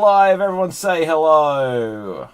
live. Everyone say hello.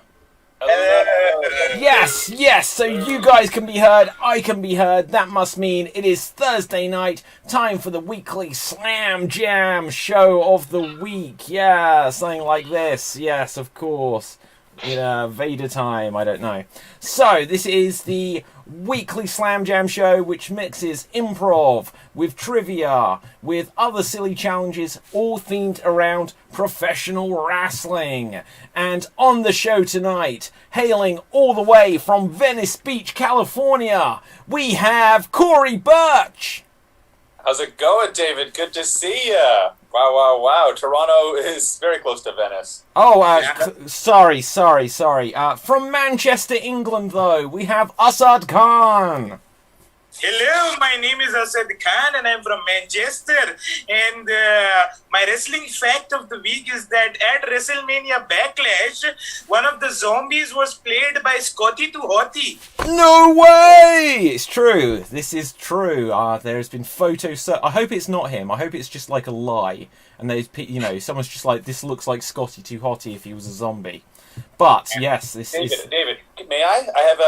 Yes, so you guys can be heard, I can be heard. That must mean it is Thursday night, time for the weekly Slam Jam show of the week. Yeah, something like this. Yes, of course. Vader time, I don't know. So, this is the weekly Slam Jam show, which mixes improv with trivia, with other silly challenges, all themed around professional wrestling. And on the show tonight, hailing all the way from Venice Beach, California, we have Corey Birch. How's it going, David? Good to see ya. Wow. Toronto is very close to Venice. Sorry. From Manchester, England, though, we have Asad Khan. Hello, my name is Asad Khan and I'm from Manchester. And my wrestling fact of the week is that at WrestleMania Backlash, one of the zombies was played by Scotty Riggs. No way! It's true. This is true. There's been photos. I hope it's not him. I hope it's just like a lie. And someone's just like, this looks like Scotty Too Hotty if he was a zombie. But yes, this is. David, may I? I have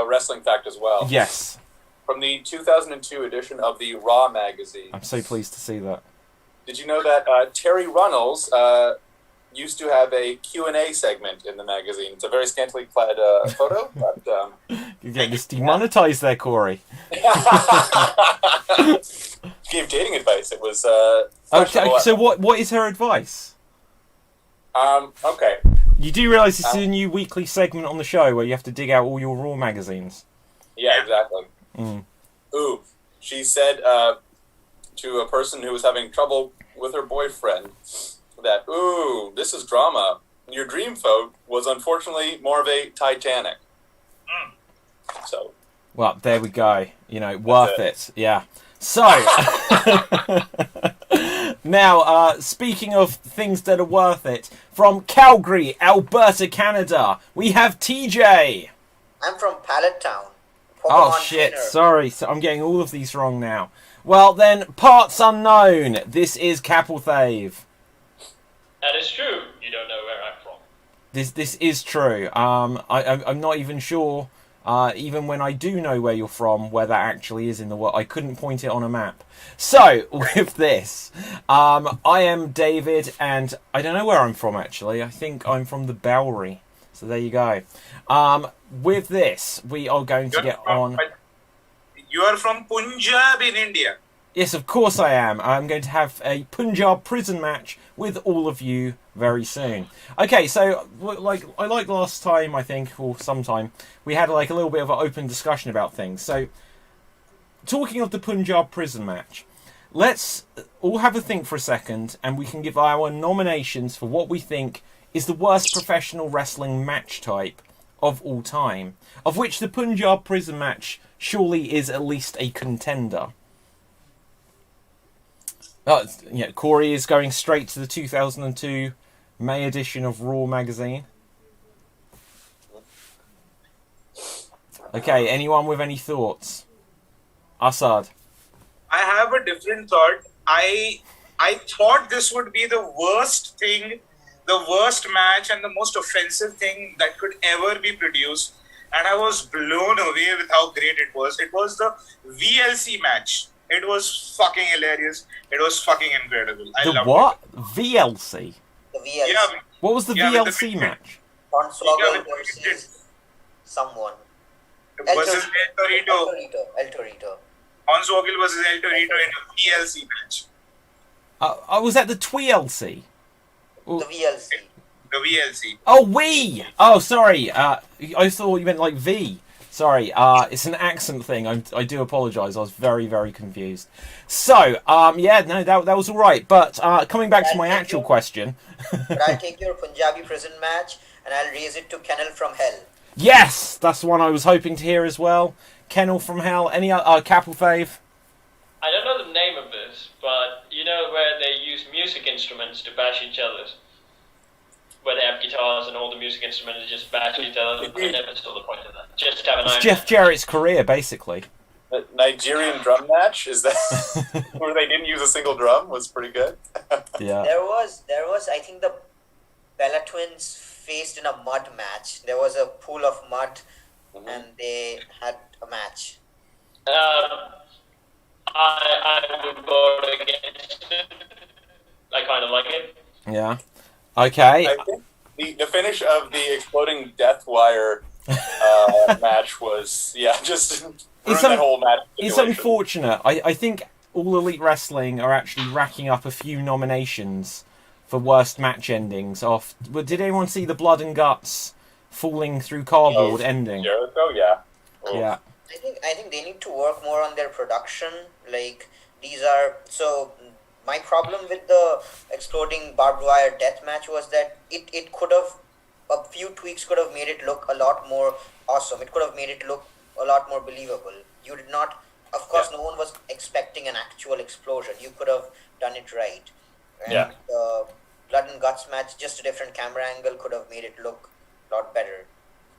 a wrestling fact as well. Yes. From the 2002 edition of the Raw magazine. I'm so pleased to see that. Did you know that Terry Runnels used to have a Q&A segment in the magazine? It's a very scantily clad photo. But, you're getting this demonetized there, Corey. Gave dating advice. It was... okay, so what is her advice? Okay. You do realise this is a new weekly segment on the show where you have to dig out all your Raw magazines. Yeah, exactly. Mm. Ooh, she said to a person who was having trouble with her boyfriend that, ooh, this is drama. Your dream boat was unfortunately more of a Titanic. So. Well, there we go. Worth it. Yeah. So, now, speaking of things that are worth it, from Calgary, Alberta, Canada, we have TJ. I'm from Pallet Town. Oh shit, sorry, so I'm getting all of these wrong now. Well then, parts unknown, this is Capelthave. That is true, you don't know where I'm from. This is true. I'm not even sure, even when I do know where you're from, where that actually is in the world. I couldn't point it on a map. So, with this, I am David, and I don't know where I'm from actually. I think I'm from the Bowery. So there you go. With this, we are going to get on... You are from Punjab in India. Yes, of course I am. I'm going to have a Punjab prison match with all of you very soon. Okay, so like last time, I think, or sometime, we had like a little bit of an open discussion about things. So, talking of the Punjab prison match, let's all have a think for a second, and we can give our nominations for what we think is the worst professional wrestling match type of all time, of which the Punjab prison match surely is at least a contender. Corey is going straight to the 2002 May edition of Raw magazine. Okay, anyone with any thoughts? Assad. I have a different thought. I thought this would be the worst thing, the worst match and the most offensive thing that could ever be produced. And I was blown away with how great it was. It was the VLC match. It was fucking hilarious. It was fucking incredible. I loved what? it. VLC? The VLC. Yeah, what was the VLC match? Hornswoggle versus someone. Versus El Torito. Hornswoggle versus El Torito in a VLC match. Was that the TWLC? The VLC. The VLC. Oh, we! Oh, sorry. I thought you meant like V. Sorry, it's an accent thing. I do apologise. I was very, very confused. So, that was all right. But coming back to my actual question. But I'll take your Punjabi prison match and I'll raise it to Kennel from Hell. Yes! That's the one I was hoping to hear as well. Kennel from Hell. Any Capelthave? I don't know the name of this, but you know where they use music instruments to bash each other? Where they have guitars and all the music instruments just bash each other. I never saw the point of that. Just have an It's Jeff Jarrett's career, basically. The Nigerian drum match, is that where they didn't use a single drum, was pretty good. Yeah. There was I think the Bella Twins faced in a mud match. There was a pool of mud, and they had a match. I would vote against it. I kind of like it. Yeah. Okay. I think the finish of the exploding death wire match was just ruined that whole match It's situation. unfortunate. I think All Elite Wrestling are actually racking up a few nominations for worst match endings. Did anyone see the blood and guts falling through cardboard ending? Jericho, yeah. Yeah. I think they need to work more on their production. Like, these are my problem with the exploding barbed wire death match was that it could have, a few tweaks could have made it look a lot more awesome. It could have made it look a lot more believable. You did not, of course, no one was expecting an actual explosion. You could have done it right. And the blood and guts match, just a different camera angle, could have made it look a lot better.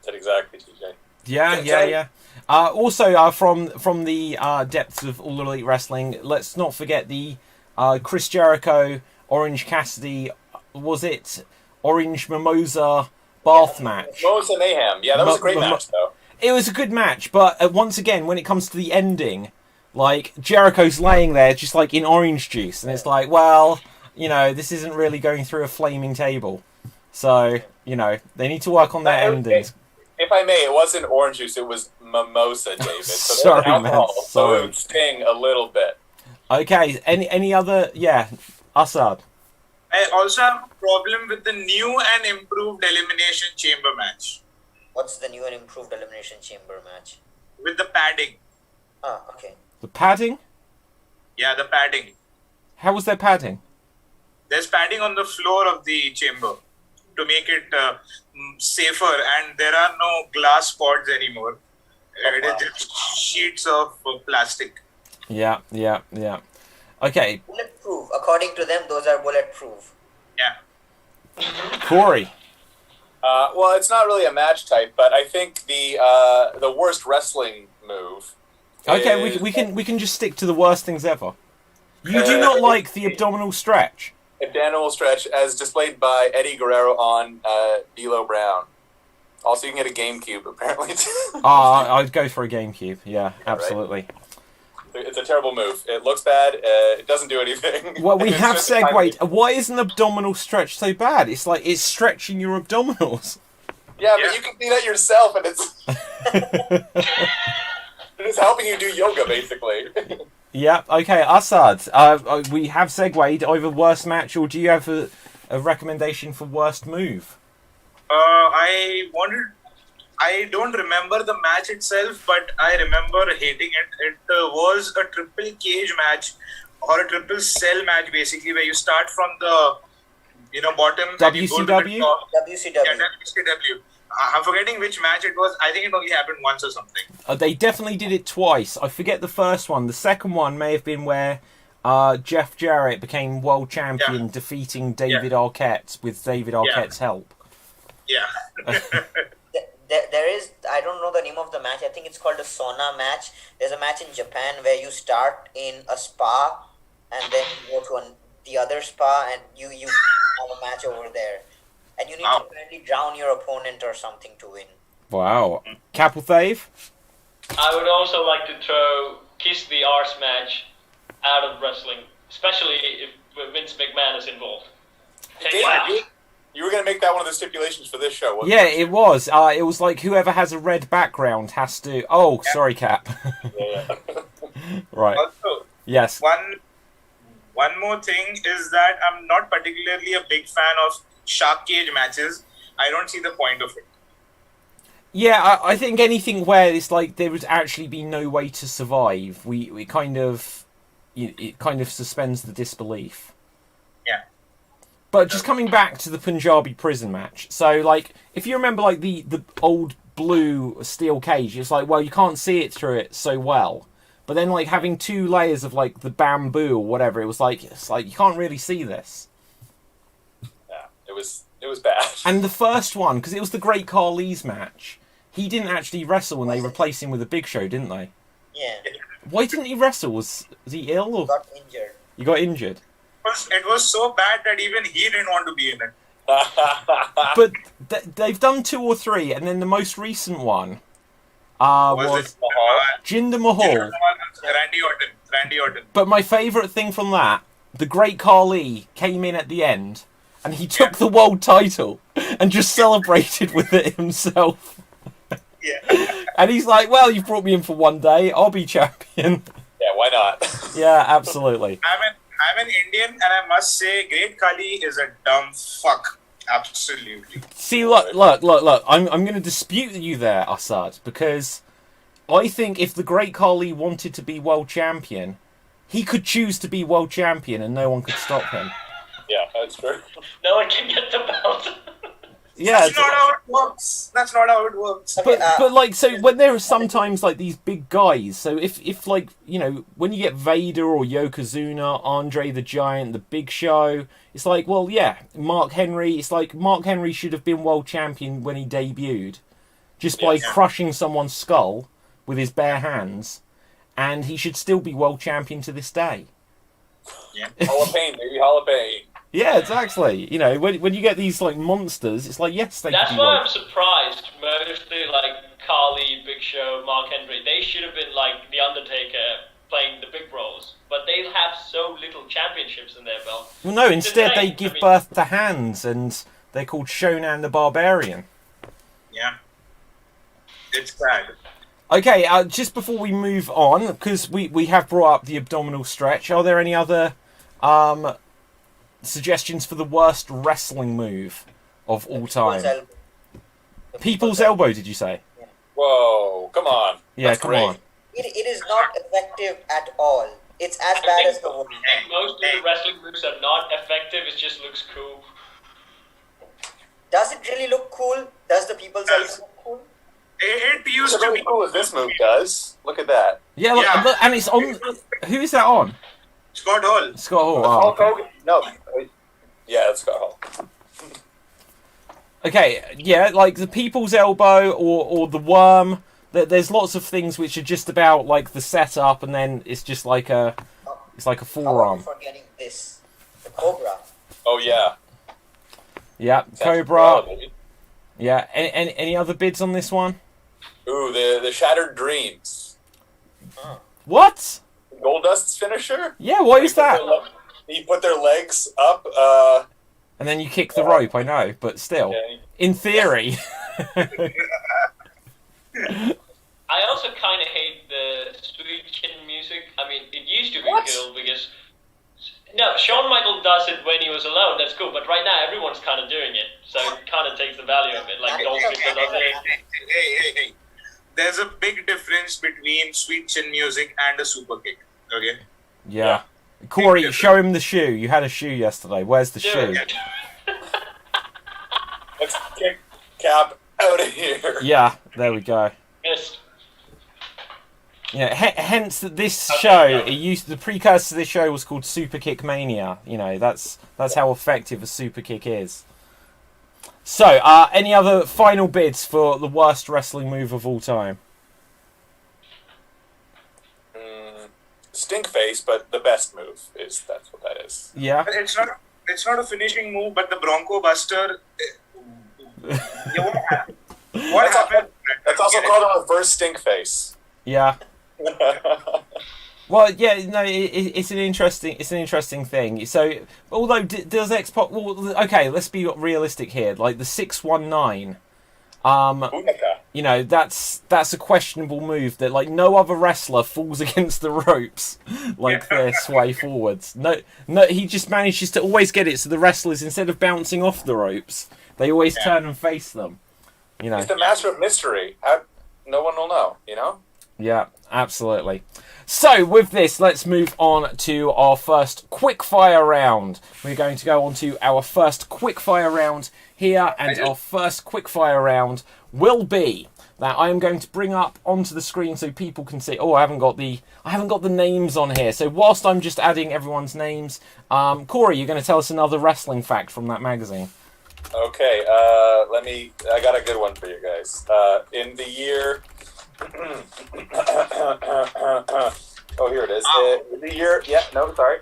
That's exactly, TJ. Yeah. Also, from the depths of All Elite Wrestling, let's not forget the Chris Jericho, Orange Cassidy, was it Orange Mimosa bath match? Mimosa Mayhem. Yeah, that was a great match, though. It was a good match, but once again, when it comes to the ending, like, Jericho's laying there just like in orange juice, and it's like, well, this isn't really going through a flaming table. So, they need to work on their endings. If I may, it wasn't orange juice, it was mimosa, David. So Sorry, alcohol, man. so Sorry. it would sting a little bit. Okay, any other... Yeah, Assad. I also have a problem with the new and improved Elimination Chamber match. What's the new and improved Elimination Chamber match? With the padding. Ah, okay. The padding? Yeah, the padding. How was there padding? There's padding on the floor of the chamber to make it safer, and there are no glass pods anymore. It is just sheets of plastic. Yeah. Okay, Bulletproof. According to them, those are bulletproof. Yeah. Corey. Well, it's not really a match type, but I think the worst wrestling move. Okay, is we can just stick to the worst things ever. You do not like the abdominal stretch. abdominal stretch as displayed by Eddie Guerrero on D'Lo Brown. Also, you can get a GameCube, apparently. I'd go for a GameCube. Yeah, absolutely. Right? It's a terrible move. It looks bad. It doesn't do anything. Well, we It's have just segued. Why is an abdominal stretch so bad? It's like it's stretching your abdominals. Yeah, but you can see that yourself, and it's it's helping you do yoga, basically. Yeah, okay, Assad. We have segued over worst match, or do you have a recommendation for worst move? I don't remember the match itself, but I remember hating it. It was a triple cage match or a triple cell match, basically, where you start from the bottom and you go to the WCW? top. WCW. Yeah, WCW. I'm forgetting which match it was. I think it only happened once or something. They definitely did it twice. I forget the first one. The second one may have been where Jeff Jarrett became world champion, defeating David Arquette with David Arquette's help. Yeah. There is, I don't know the name of the match. I think it's called a sauna match. There's a match in Japan where you start in a spa and then you go to the other spa and you have a match over there. And you need to apparently drown your opponent or something to win. Wow. Capelthave? I would also like to throw Kiss the Arse match out of wrestling, especially if Vince McMahon is involved. Take it out. You were going to make that one of the stipulations for this show, wasn't Yeah, it was. It was like whoever has a red background has to... Oh, sorry, Cap. Yeah. Right. Also, Yes. one more thing is that I'm not particularly a big fan of shark cage matches. I don't see the point of it. Yeah, I think anything where it's like there would actually be no way to survive, we kind of... It kind of suspends the disbelief. Yeah. But just coming back to the Punjabi prison match. So, like, if you remember, like, the old blue steel cage, it's like, well, you can't see it through it so well. But then, like, having 2 layers of, like, the bamboo or whatever, it's like you can't really see this. Yeah, it was bad. And the first one, because it was the Great Khali's match, he didn't actually wrestle when they replaced him with a Big Show, didn't they? Yeah. Why didn't he wrestle? Was he ill? Or Got injured. he got injured? It was so bad that even he didn't want to be in it. But they've done 2 or 3, and then the most recent one was Jinder Mahal. Randy Orton. But my favourite thing from that, the Great Khali came in at the end, and he took the world title and just celebrated with it himself. Yeah. And he's like, well, you've brought me in for one day, I'll be champion. Yeah, why not? Yeah, absolutely. I'm an Indian, and I must say, Great Khali is a dumb fuck. Absolutely. See, look. I'm going to dispute you there, Assad, because I think if the Great Khali wanted to be world champion, he could choose to be world champion and no one could stop him. Yeah, that's true. No one can get the belt. Yeah, That's not how it works. That's not how it works. but like, so when there are sometimes like these big guys, so if like, you know, when you get Vader or Yokozuna, Andre the Giant, the Big Show, it's like, well, yeah, Mark Henry, it's like Mark Henry should have been world champion when he debuted, just by crushing someone's skull with his bare hands, and he should still be world champion to this day. Yeah. Hall of Pain, baby, Hall of Pain. Yeah, exactly. You know, when you get these like monsters, it's like, yes, they That's could be why world. I'm surprised. Mostly like Khali, Big Show, Mark Henry. They should have been like The Undertaker playing the big roles, but they have so little championships in their belt. Well, no, instead they insane. give I mean- birth to hands, and they're called Shonan the Barbarian. Yeah. It's sad. Okay, just before we move on, because we have brought up the abdominal stretch, are there any other suggestions for the worst wrestling move of all time? People's elbow, did you say? Whoa, come on. Yeah, That's come great. on. It is not effective at all. It's as I bad think as the woman. most of the wrestling moves are not effective. It just looks cool. Does it really look cool? Does the people's elbow look cool? It used It's to really be. cool as this move does. Look at that. Yeah, look, Yeah. look, and it's on. Who is that on? Scott Hall. Scott Hall. Hulk Oh, Hogan? No. Yeah, that's Scott Hall. okay, yeah, like the people's elbow or the worm. There's lots of things which are just about like the setup, and then it's just like a How are you forearm. forgetting this? The Cobra. Oh, yeah. Yeah, That's Cobra. baby. Yeah, any other bids on this one? Ooh, the Shattered Dreams. What? Goldust's finisher? Yeah, why is that? He put their legs up. And then you kick the rope, I know, but still, Yeah, in theory. I also kind of hate the sweet chin music. I mean, it used to be What? cool because... No, Shawn Michaels does it when he was alone, that's cool, but right now everyone's kind of doing it, so it kind of takes the value of it. Like Dolph Ziggler does it. Hey. There's a big difference between sweet chin music and a super kick. Okay? Yeah. Corey, show him the shoe. You had a shoe yesterday. Where's the shoe? Dude. Let's kick Cap out of here. Yeah, there we go. Missed. Yeah, hence that this show, the precursor to this show was called Super Kick Mania. You know, that's how effective a super kick is. So, any other final bids for the worst wrestling move of all time? Stink face, but the best move that's what that is. Yeah. But it's not a finishing move, but the Bronco Buster. Yeah, what happened? That's also called a reverse stink face. Yeah. Well, yeah, no, it's an interesting thing. So, although does X-Pac? Well, okay, let's be realistic here. Like the 619, you know, that's a questionable move. That like no other wrestler falls against the ropes like this way forwards. No, he just manages to always get it. So the wrestlers, instead of bouncing off the ropes, they always turn and face them. You know, He's the master of mystery. No one will know, you know? yeah, absolutely. So, with this, let's move on to our first quickfire round. We're going to go on to our first quickfire round here, and our first quickfire round will be that I am going to bring up onto the screen so people can see. Oh, I haven't got the names on here. So, whilst I'm just adding everyone's names, Corey, you're going to tell us another wrestling fact from that magazine. Okay, I got a good one for you guys. In the year... here it is. The year... Yeah, no, sorry.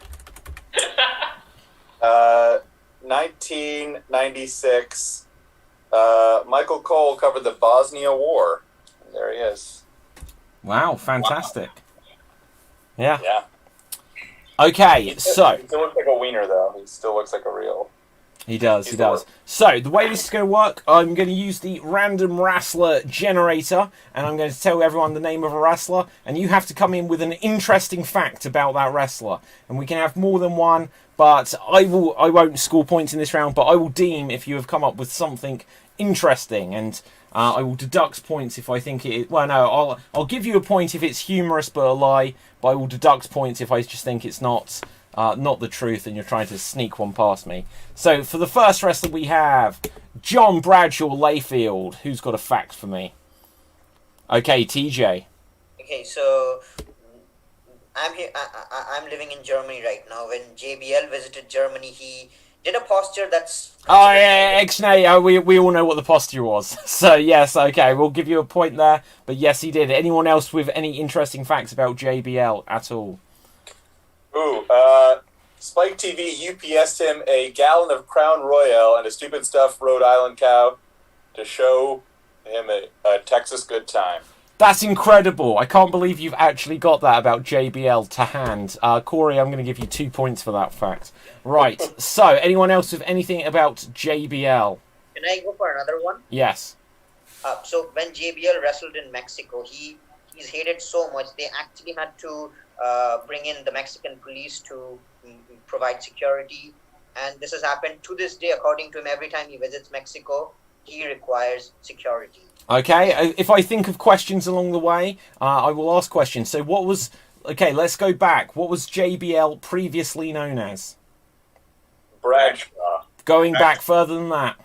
1996, Michael Cole covered the Bosnia War. And there he is. Wow, fantastic. Yeah. Yeah. Okay, so... He still looks like a wiener, though. He still looks like a real... He does. So, the way this is going to work, I'm going to use the random wrestler generator, and I'm going to tell everyone the name of a wrestler, and you have to come in with an interesting fact about that wrestler. And we can have more than one, but I won't score points in this round, but I will deem if you have come up with something interesting, and I will deduct points if I think it is... Well, no, I'll give you a point if it's humorous but a lie, but I will deduct points if I just think it's not the truth and you're trying to sneak one past me. So, for the first wrestler we have John Bradshaw Layfield. Who's got a fact for me? Okay, TJ. Okay, so I'm here. I'm living in Germany right now. When JBL visited Germany, he did a posture that's... Oh, yeah, X-Nay, we all know what the posture was. So, yes, okay, we'll give you a point there. But yes, he did. Anyone else with any interesting facts about JBL at all? Ooh, Spike TV UPS'd him a gallon of Crown Royal and a stupid stuffed Rhode Island cow to show him a Texas good time. That's incredible. I can't believe you've actually got that about JBL to hand. Corey, I'm going to give you 2 points for that fact. Right, so anyone else with anything about JBL? Can I go for another one? Yes. So when JBL wrestled in Mexico, he's hated so much, they actually had to bring in the Mexican police to provide security. And this has happened to this day, according to him, every time he visits Mexico, he requires security. Okay, if I think of questions along the way, I will ask questions. So what was... Okay, let's go back. What was JBL previously known as? Bradshaw. Going back further than that.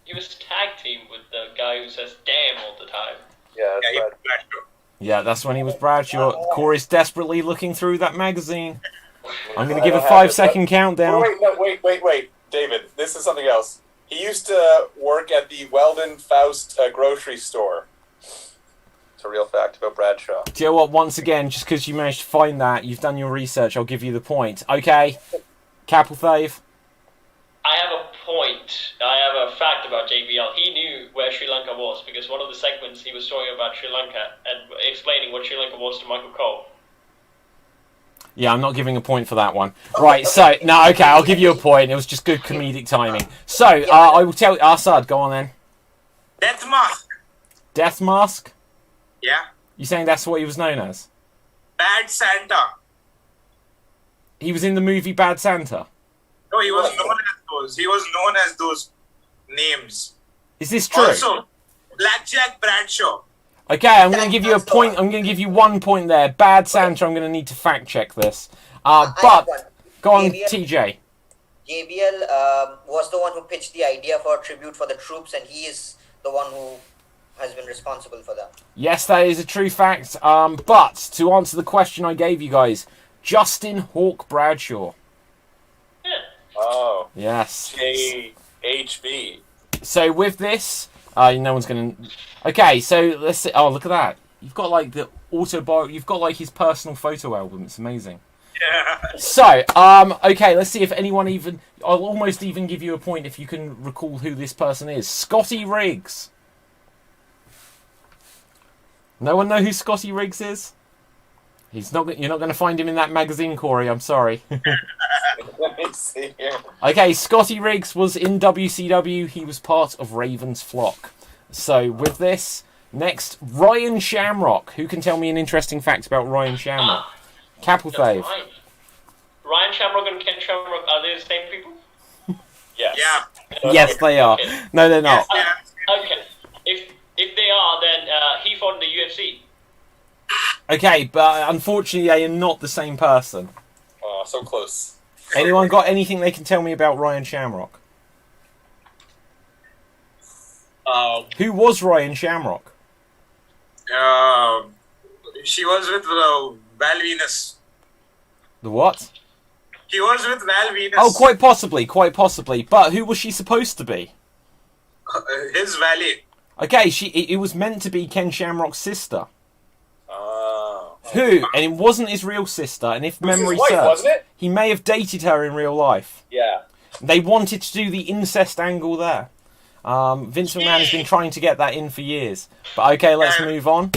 He was tag team with the guy who says "damn" all the time. Yeah, Yeah, he was Bradshaw. Yeah, that's when he was Bradshaw. Corey's desperately looking through that magazine. I'm going to give a 5-second countdown. Wait, David, this is something else. He used to work at the Weldon Faust grocery store. It's a real fact about Bradshaw. Do you know what? Once again, just because you managed to find that, you've done your research, I'll give you the point. Okay, Capelthave. I have a point. I have a fact about JBL. He knew where Sri Lanka was because one of the segments he was talking about Sri Lanka and explaining what Sri Lanka was to Michael Cole. Yeah, I'm not giving a point for that one. Right, so, no, okay, I'll give you a point. It was just good comedic timing. So, I will tell you, Assad, go on then. Death Mask. Death Mask? Yeah. You saying that's what he was known as? Bad Santa. He was in the movie Bad Santa? No, he was known as those. He was known as those names. Is this true? Also, Blackjack Bradshaw. Okay, I'm going to give you a point. I'm going to give you 1 point there. Bad Santa, I'm going to need to fact check this. But, go on, TJ. JBL was the one who pitched the idea for a tribute for the troops, and he is the one who has been responsible for that. Yes, that is a true fact. But, to answer the question I gave you guys, Justin Hawk Bradshaw. Yeah. Oh. Yes. JHB. So, with this... no one's going to... Okay, so let's see. Oh, look at that. You've got, like, the autobiography. You've got, like, his personal photo album. It's amazing. Yeah. So, okay, let's see if anyone even... I'll almost even give you a point if you can recall who this person is. Scotty Riggs. No one know who Scotty Riggs is? He's not. You're not going to find him in that magazine, Corey. I'm sorry. Let me see here. Okay, Scotty Riggs was in WCW. He was part of Raven's flock. So, with this, next, Ryan Shamrock. Who can tell me an interesting fact about Ryan Shamrock? Capelthave. Right. Ryan Shamrock and Ken Shamrock, are they the same people? Yes. Yeah. Yes, they are. No, they're not. Okay. If they are, then he fought in the UFC. Okay, but unfortunately, they are not the same person. Oh, so close. Anyone got anything they can tell me about Ryan Shamrock? Who was Ryan Shamrock? She was with Val Venus. The what? He was with Val Venus. Oh, quite possibly. But who was she supposed to be? His valet. Okay, it was meant to be Ken Shamrock's sister. Oh. Who? And it wasn't his real sister. And if It was his memory wife, serves, wasn't it? he may have dated her in real life. Yeah. They wanted to do the incest angle there. Vince McMahon has been trying to get that in for years. But okay, let's move on.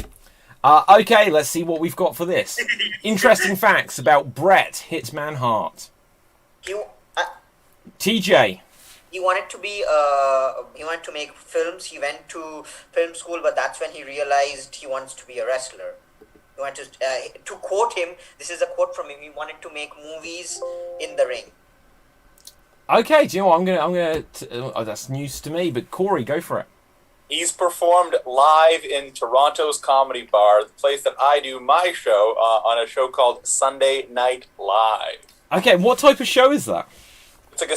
Okay, let's see what we've got for this. Interesting facts about Bret Hitman Hart. TJ. He wanted to be. He wanted to make films. He went to film school, but that's when he realized he wants to be a wrestler. He wanted to quote him. This is a quote from him. He wanted to make movies in the ring. Okay, do you know what? I'm gonna. That's news to me. But Corey, go for it. He's performed live in Toronto's Comedy Bar, the place that I do my show, on a show called Sunday Night Live. Okay, what type of show is that? It's like a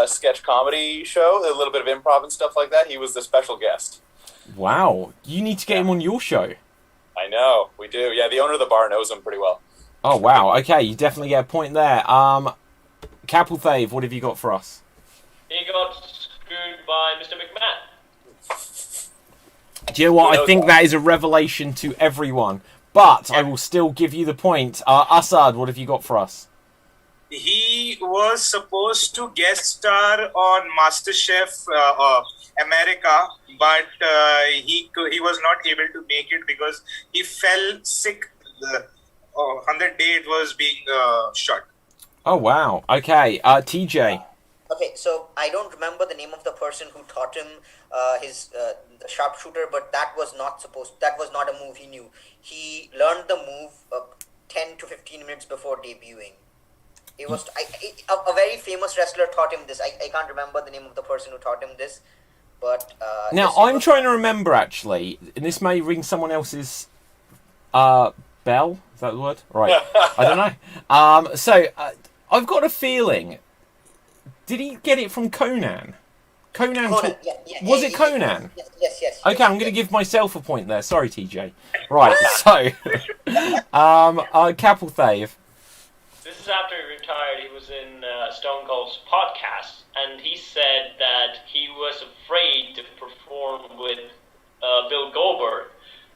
sketch comedy show, a little bit of improv and stuff like that. He was the special guest. Wow, you need to get him on your show. I know, we do. Yeah, the owner of the bar knows him pretty well. Oh wow, okay, you definitely get a point there. Capelthave, what have you got for us? He got screwed by Mr. McMahon. Do you know what? I think that is a revelation to everyone. But I will still give you the point. Assad, what have you got for us? He was supposed to guest star on MasterChef America, but he was not able to make it because he fell sick on the day it was being shot. Oh wow. Okay. TJ. Okay, so I don't remember the name of the person who taught him his sharpshooter, but that was not a move he knew. He learned the move 10 to 15 minutes before debuting. It was a very famous wrestler taught him this. I can't remember the name of the person who taught him this, but now I'm trying to remember actually, and this may ring someone else's bell. Is that the word? Right. I don't know. So I've got a feeling. Did he get it from Conan? Conan was it Conan? Yes. Okay, I'm going to give myself a point there. Sorry, TJ. Right, so... Capelthave. This is after he retired. He was in Stone Cold's podcast, and he said that he was afraid to perform with Bill Goldberg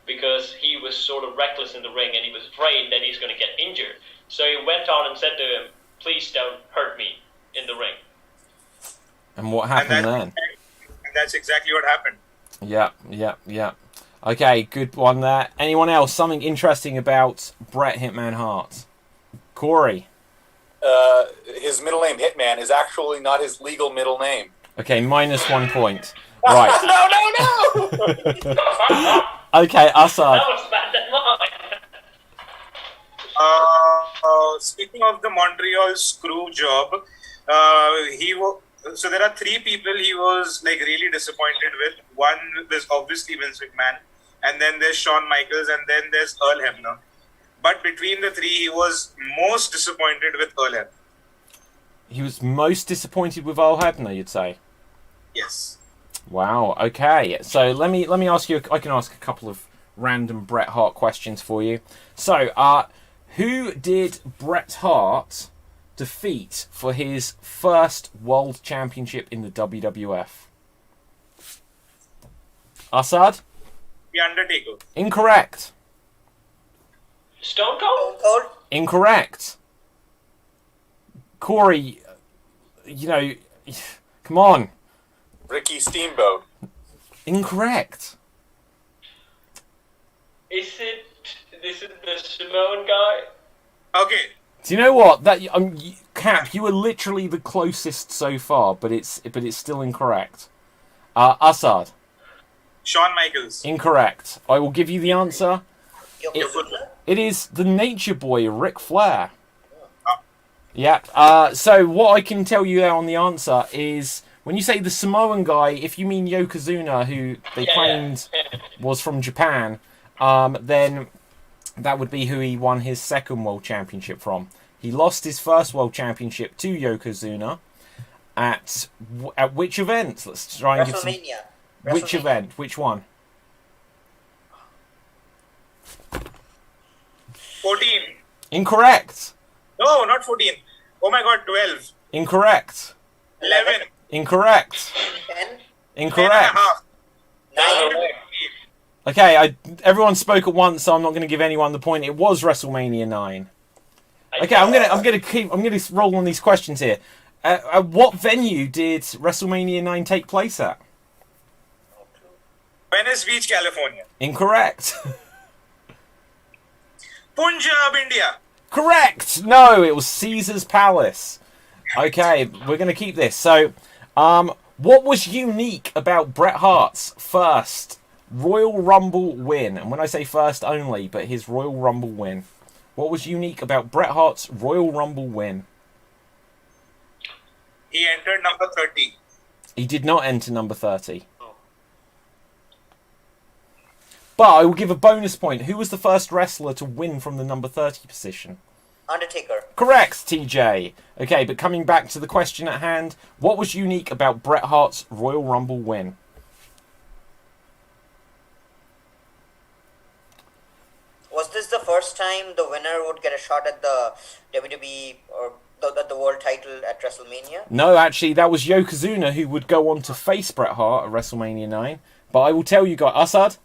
because he was sort of reckless in the ring, and he was afraid that he's going to get injured. So he went on and said to him, "Please don't hurt me in the ring." And what happened then? And that's exactly what happened. Yeah. Okay, good one there. Anyone else? Something interesting about Bret Hitman Hart? Corey? His middle name, Hitman, is actually not his legal middle name. Okay, minus 1 point. Right. No! Okay, Assad. That was bad than mine. Speaking of the Montreal screw job, so there are 3 people he was like really disappointed with. One, there's obviously Vince McMahon, and then there's Shawn Michaels, and then there's Earl Hebner. But between the 3, he was most disappointed with Earl Hebner. He was most disappointed with Earl Hebner, you'd say? Yes. Wow, okay. So let me ask you, I can ask a couple of random Bret Hart questions for you. So, who did Bret Hart defeat for his first world championship in the WWF? Assad? The Undertaker. Incorrect. Stone Cold? Incorrect. Corey, come on. Ricky Steamboat. Incorrect. This is the Samoan guy? Okay. Do you know what? That Cap, you were literally the closest so far, but it's still incorrect. Assad. Shawn Michaels. Incorrect. I will give you the answer. It is the Nature Boy, Ric Flair. Yeah. So what I can tell you there on the answer is when you say the Samoan guy, if you mean Yokozuna, who they claimed was from Japan, then that would be who he won his second world championship from. He lost his first world championship to Yokozuna at which event? Let's try and give some. Which event? Which one? 14. Incorrect. No, not 14. Oh my God, 12. Incorrect. 11. Incorrect. 10. Incorrect. 9. Okay, everyone spoke at once, so I'm not going to give anyone the point. It was WrestleMania 9. Okay, I'm gonna roll on these questions here. At what venue did WrestleMania 9 take place at? Venice Beach, California. Incorrect. Punjab, India. Correct. No, it was Caesar's Palace. Okay, we're gonna keep this. So, what was unique about Bret Hart's first Royal Rumble win? And when I say first only, but his Royal Rumble win. What was unique about Bret Hart's Royal Rumble win? He entered number 30. He did not enter number 30. But I will give a bonus point. Who was the first wrestler to win from the number 30 position? Undertaker. Correct, TJ. Okay, but coming back to the question at hand, what was unique about Bret Hart's Royal Rumble win? Was this the first time the winner would get a shot at the WWE or the world title at WrestleMania? No, actually, that was Yokozuna who would go on to face Bret Hart at WrestleMania 9. But I will tell you guys, Assad?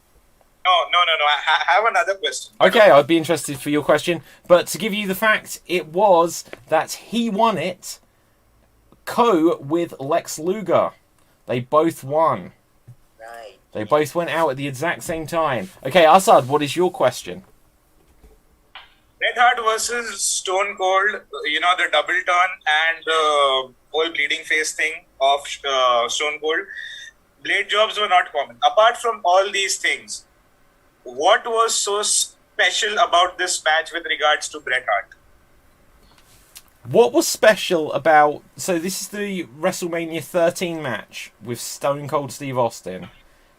No. I have another question. Okay, I'd be interested for your question. But to give you the fact, it was that he won it with Lex Luger. They both won. Right. They both went out at the exact same time. Okay, Assad, what is your question? Bret Hart versus Stone Cold, the double turn and the whole bleeding face thing of Stone Cold. Blade jobs were not common. Apart from all these things, what was so special about this match with regards to Bret Hart? What was special about... So this is the WrestleMania 13 match with Stone Cold Steve Austin.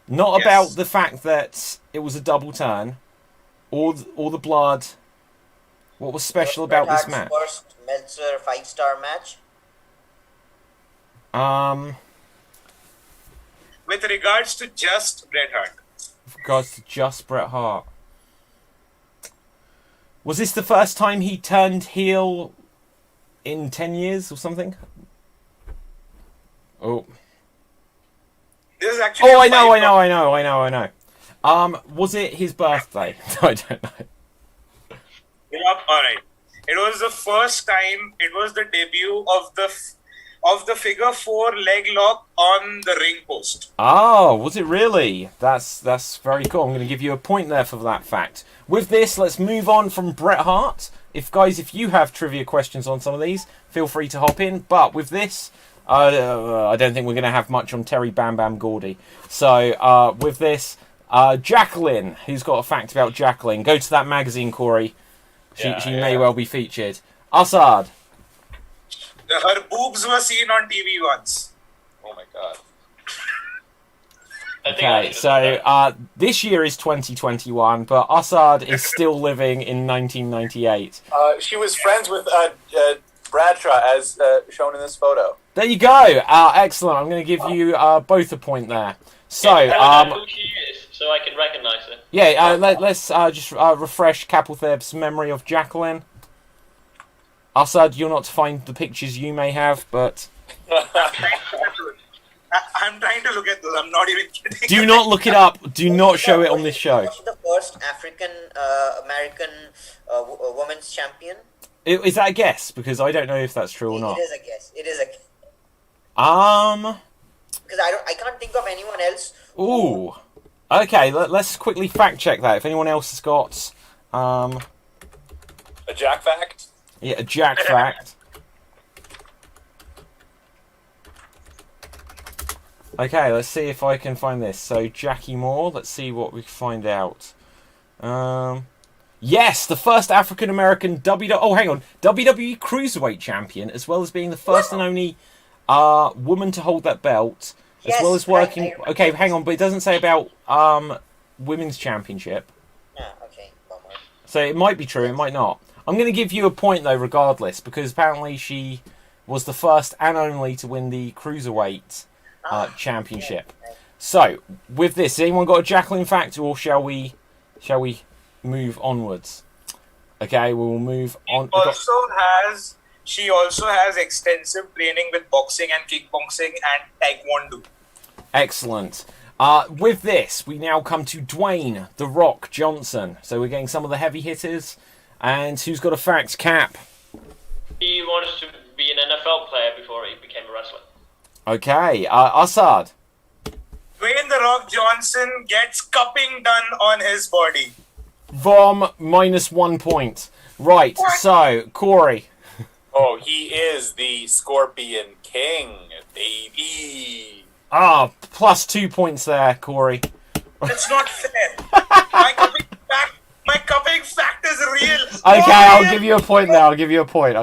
Not about the fact that it was a double turn or the blood. What was special about this match? First Meltzer 5-star match. With regards to just Bret Hart. With regards to just Bret Hart. Was this the first time he turned heel in 10 years or something? Oh. This is actually I know. Was it his birthday? I don't know. Yep, alright. It was the first time, it was the debut of the figure 4 leg lock on the ring post. Oh, was it really? That's very cool. I'm going to give you a point there for that fact. With this, let's move on from Bret Hart. If you have trivia questions on some of these, feel free to hop in. But with this, I don't think we're going to have much on Terry Bam Bam Gordy. So with this, Jacqueline, who's got a fact about Jacqueline? Go to that magazine, Corey. She may well be featured. Assad. Her boobs were seen on TV once. Oh my god. Okay, so this year is 2021, but Assad is still living in 1998. She was friends with Bradshaw, as shown in this photo. There you go. Excellent. I'm going to give you both a point there. So, who she is, so I can recognise her. Yeah, let's just refresh Capeltheb's memory of Jacqueline. Assad, you're not to find the pictures you may have, but... I'm trying to look at this. I'm not even kidding. Do not look it up. Do not show it on this show. Was she the first African American women's champion? Is that a guess? Because I don't know if that's true or not. It is a guess. Because I can't think of anyone else. Ooh. Okay, let's quickly fact check that. If anyone else has got a Jack fact? Yeah, a Jack fact. Okay, let's see if I can find this. So, Jackie Moore, let's see what we can find out. Yes, the first African-American WWE Cruiserweight Champion, as well as being the first and only woman to hold that belt, as well as working... Okay, hang on, but it doesn't say about Women's Championship. Okay, bummer. So it might be true, it might not. I'm going to give you a point, though, regardless, because apparently she was the first and only to win the Cruiserweight Championship. So, with this, has anyone got a Jacqueline fact, or shall we move onwards? Okay, we'll move on. She also has extensive training with boxing and kickboxing and taekwondo. Excellent. With this, we now come to Dwayne The Rock Johnson. So we're getting some of the heavy hitters. And who's got a fact? Cap. He wanted to be an NFL player before he became a wrestler. Okay, Assad. Dwayne The Rock Johnson gets cupping done on his body. Vom, -1 point. Right, so, Corey. Oh, he is the Scorpion King, baby. +2 points there, Corey. That's not fair. My cupping fact is real. Okay, I'll give you a point there. I'll give you a point.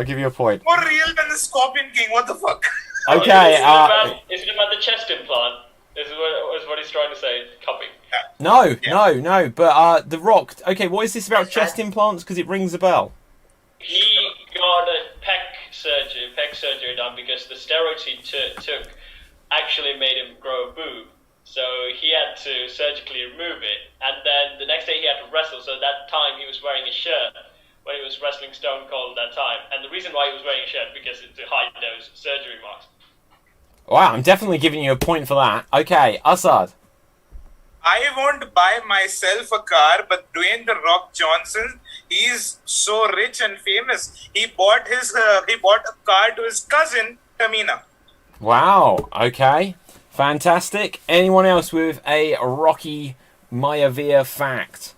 More real than the Scorpion King. What the fuck? Okay, Is it about the chest implant? Is what he's trying to say, cupping. No, but The Rock. Okay, what is this about chest implants? Because it rings a bell. He got a pec surgery done because the steroids he took actually made him grow a boob. So he had to surgically remove it, and then the next day he had to wrestle. So that time he was wearing a shirt when he was wrestling Stone Cold that time. And the reason why he was wearing a shirt because it's to hide those surgery marks. Wow, I'm definitely giving you a point for that. Okay, Assad. I won't buy myself a car, but Dwayne The Rock Johnson, he's so rich and famous. He bought a car to his cousin Tamina. Wow. Okay. Fantastic. Anyone else with a Rocky Maivia fact?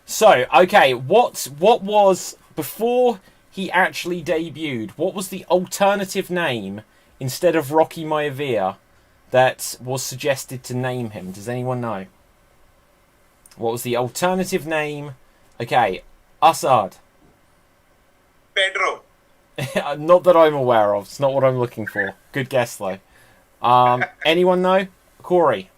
So, okay, what was before he actually debuted? What was the alternative name instead of Rocky Maivia that was suggested to name him? Does anyone know? What was the alternative name? Okay, Assad. Pedro. Not that I'm aware of. It's not what I'm looking for. Good guess though. Anyone know? Corey.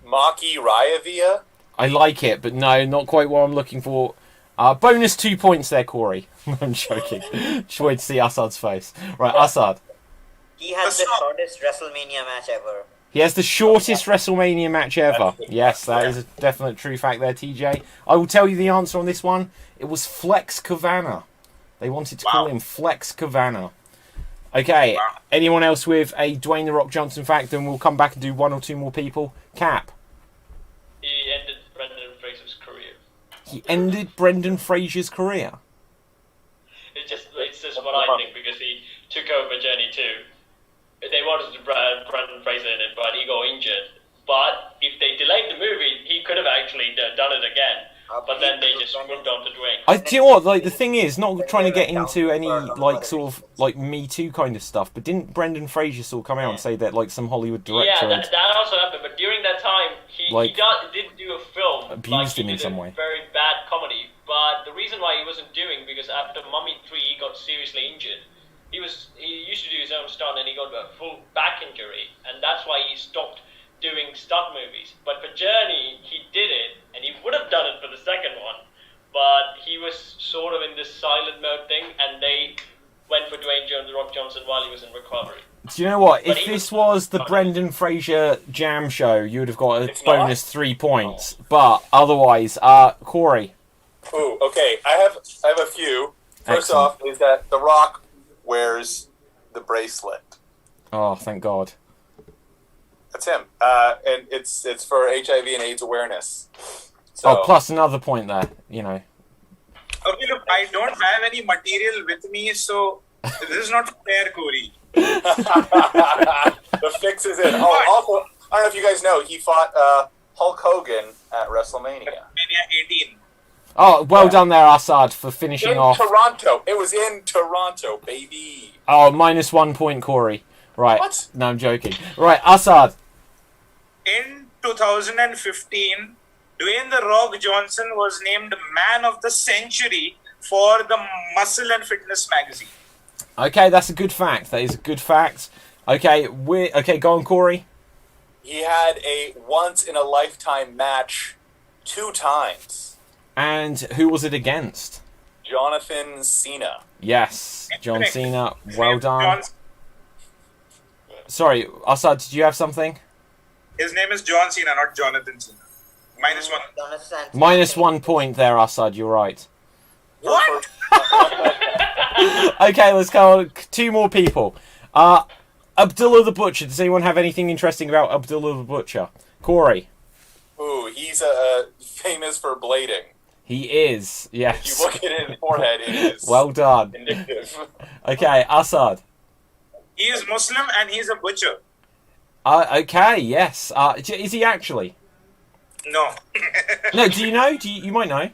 Maki Ryavia? I like it, but no, not quite what I'm looking for. Bonus 2 points there, Corey. I'm joking. Just wait to see Assad's face. Right, Assad. He has the shortest WrestleMania match ever. He has the shortest WrestleMania match ever. Yes, that is a definite true fact there, TJ. I will tell you the answer on this one. It was Flex Kavana. They wanted to call him Flex Kavana. Okay, anyone else with a Dwayne The Rock Johnson fact? Then we'll come back and do one or two more people. Cap. He ended Brendan Fraser's career. He ended Brendan Fraser's career. It's just what I think because he took over Journey 2. They wanted to Brendan Fraser in it, but he got injured. But if they delayed the movie, he could have actually done it again. But then they just moved on to Dwayne. Do you know what? Like the thing is, not trying to get into any like sort of like Me Too kind of stuff. But didn't Brendan Fraser sort of come out and say that like some Hollywood director that also happened. But during that time, he did do a film abused him in some way. Very bad comedy. But the reason why he wasn't doing because after Mummy 3, he got seriously injured. He used to do his own stunt and he got a full back injury, and that's why he stopped doing stunt movies. But for Journey, he did it, and he would have done it for the second one, but he was sort of in this silent mode thing, and they went for Dwayne The Rock Johnson while he was in recovery. Do you know what? If this was the Brendan Fraser Jam Show, you would have got a bonus 3 points. But otherwise, Corey. Ooh, okay. I have a few. First off, is that The Rock wears the bracelet. Oh, thank God. That's him. And it's for HIV and AIDS awareness. So. Plus another point there, you know. Okay, look, I don't have any material with me, so this is not fair, Corey. The fix is in. Oh, also, I don't know if you guys know, he fought Hulk Hogan at WrestleMania. WrestleMania 18. Oh, well done there, Assad, for finishing off. Toronto. It was in Toronto, baby. Oh, minus 1 point, Corey. Right. What? No, I'm joking. Right, Assad. In 2015, Dwayne The Rock Johnson was named Man of the Century for the Muscle and Fitness magazine. Okay, that's a good fact. That is a good fact. Okay, go on, Corey. He had a once-in-a-lifetime match 2 times. And who was it against? Jonathan Cena. Yes, John Cena. Well done. Sorry, Assad, did you have something? His name is John Cena, not Jonathan Cena. Minus 1. Minus 1 point there, Assad. You're right. What? Okay, let's go on. 2 more people. Abdullah the Butcher. Does anyone have anything interesting about Abdullah the Butcher? Corey. Ooh, he's famous for blading. He is, yes. If you look at his forehead, it is well done. indicative. Okay, Assad. He is Muslim and he's a butcher. Okay, yes. Is he actually? No. No, do you know? You might know.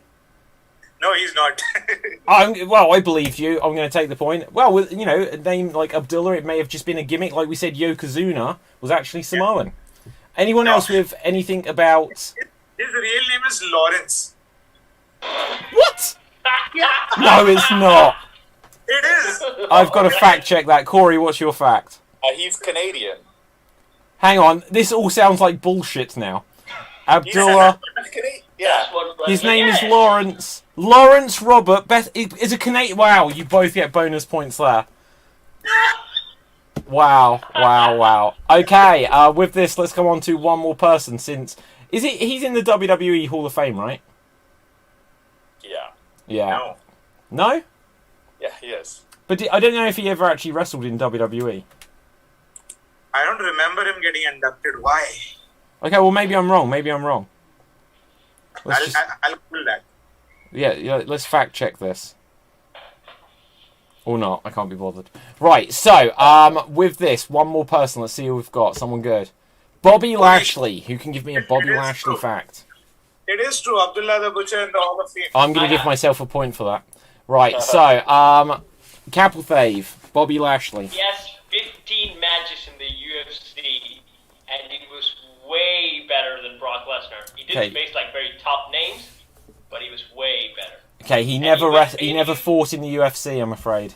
No, he's not. Well, I believe you. I'm going to take the point. Well, with, you know, a name like Abdullah, it may have just been a gimmick. Like we said, Yokozuna was actually Samoan. Anyone else with anything about... His real name is Lawrence. What? No, it's not. It is. I've got to fact check that. Corey, what's your fact? He's Canadian. Hang on, this all sounds like bullshit now. Abdullah, Yeah. his name is Lawrence. Lawrence Robert Beth is a Canadian. Wow, you both get bonus points there. Wow. Okay, with this, let's go on to one more person. Since he's in the WWE Hall of Fame, right? Yeah. Yeah. No? Yeah, he is. But I don't know if he ever actually wrestled in WWE. I don't remember him getting inducted. Why? Okay, well maybe I'm wrong. I'll pull that. Yeah, let's fact check this. Or not, I can't be bothered. Right, so, with this, one more person, let's see who we've got, someone good. Bobby Lashley, who can give me a Bobby Lashley fact? It is true, Abdullah the Butcher in the Hall of Fame. I'm going to give myself a point for that. Right, so, Capelthave, Bobby Lashley. He has 15 matches in the UFC, and he was way better than Brock Lesnar. He didn't face like very top names, but he was way better. Okay, he never fought in the UFC, I'm afraid.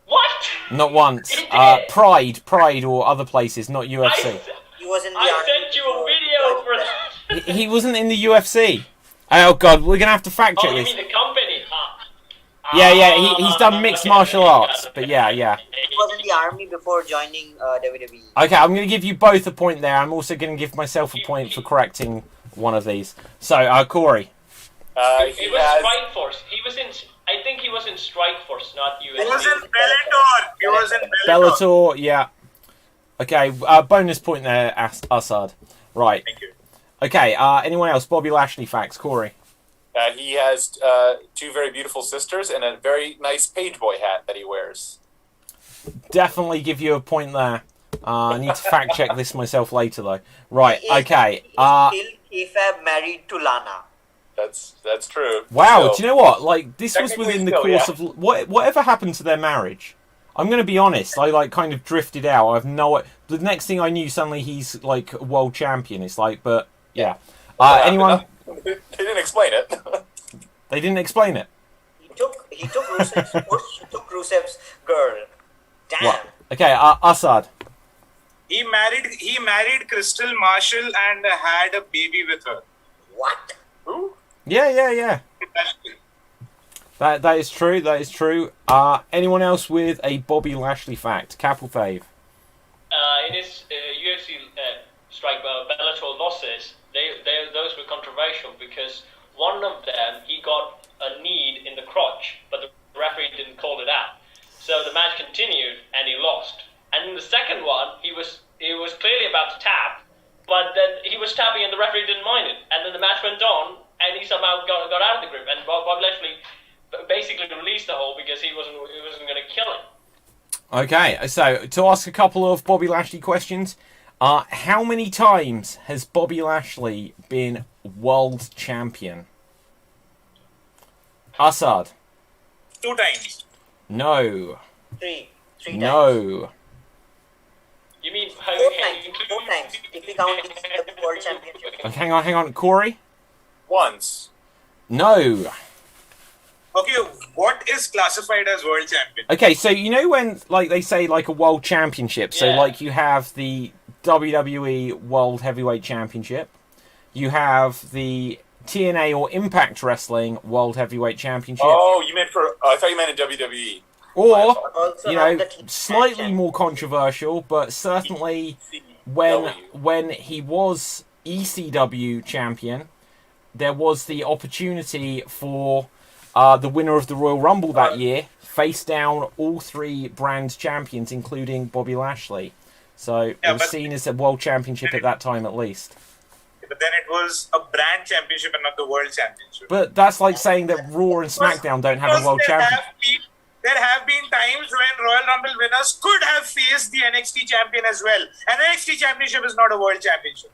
What? Not once. He did. Pride, or other places, not UFC. He was in the I army sent you a video for that. He wasn't in the UFC. Oh god, we're gonna have to fact check Oh, you this. mean the company? Yeah, he's done mixed martial arts, but yeah. He was in the army before joining WWE. Okay, I'm going to give you both a point there. I'm also going to give myself a point for correcting one of these. So, Corey. He was Strike Force. I think he was in Strike Force, not UFC. He was in Bellator. Bellator, yeah. Okay, bonus point there, Assad. Right. Thank you. Okay, anyone else? Bobby Lashley facts, Corey. He has two very beautiful sisters and a very nice page boy hat that he wears. Definitely give you a point there. I need to fact check this myself later, though. Right, okay. He's still married to Lana. That's true. Wow, So, do you know what? Like, this was within the Technically course still, of... Whatever happened to their marriage? I'm going to be honest, I, like, kind of drifted out. I have no... The next thing I knew, suddenly he's, like, a world champion. It's like, but, yeah. Anyone... They didn't explain it. They didn't explain it. He took Rusev's girl. Damn. What? Okay, Assad. He married Crystal Marshall and had a baby with her. What? Who? Yeah. That is true. Anyone else with a Bobby Lashley fact? Capelthave. In his UFC strike Bellator losses, those were controversial because one of them he got a knee in the crotch, but the referee didn't call it out. So the match continued and he lost. And in the second one, he was clearly about to tap, but then he was tapping and the referee didn't mind it. And then the match went on and he somehow got out of the grip. And Bob Lashley basically released the hold because he wasn't going to kill him. Okay, so to ask a couple of Bobby Lashley questions, how many times has Bobby Lashley been world champion? Assad. 2 times. No. Three times. No. You mean 4 times. If we count the world championship. Okay, hang on. Corey? Once. No. Okay, what is classified as world champion? Okay, so you know when like they say like a world championship, so Yeah. like you have the WWE World Heavyweight Championship, you have the TNA or Impact Wrestling World Heavyweight Championship, Oh, you meant for... I thought you meant in WWE. or Also you now know the team slightly champion. more controversial, but certainly when he was ECW champion, there was the opportunity for the winner of the Royal Rumble that year face down all 3 brand champions, including Bobby Lashley. So it was but- seen as a world championship at that time, at least. but then it was a brand championship and not the world championship. But that's like saying that Raw and SmackDown don't have a world champion. There have been times when Royal Rumble winners could have faced the NXT champion as well. An NXT championship is not a world championship.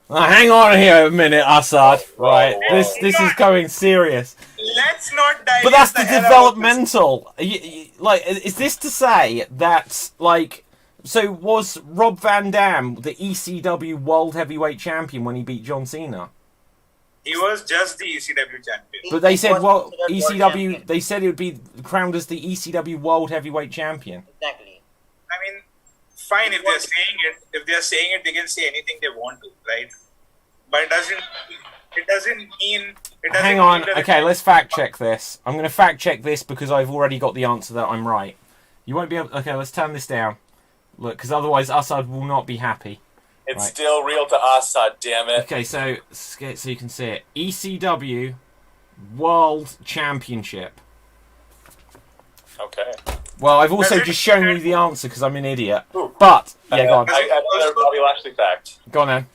Hang on here a minute, Assad. Right, whoa. this is going serious. Let's not dive. But that's the developmental. Like, is this to say that, like, so was Rob Van Dam the ECW World Heavyweight Champion when he beat John Cena? He was just the ECW champion. But they said, well, ECW. They said it would be crowned as the ECW World Heavyweight Champion. Exactly. I mean, fine if they're saying it. If they're saying it, they can say anything they want to, right? But it doesn't mean. Hang on. Okay, let's fact check this. I'm going to fact check this because I've already got the answer that I'm right. You won't be able. Okay, let's turn this down. Look, because otherwise Assad will not be happy. It's right. still real to Assad, damn it. Okay, so you can see it. ECW World Championship. Okay. Well, I've also just shown you the answer because I'm an idiot. But yeah, go on. I have another Bobby Lashley fact. Go on then.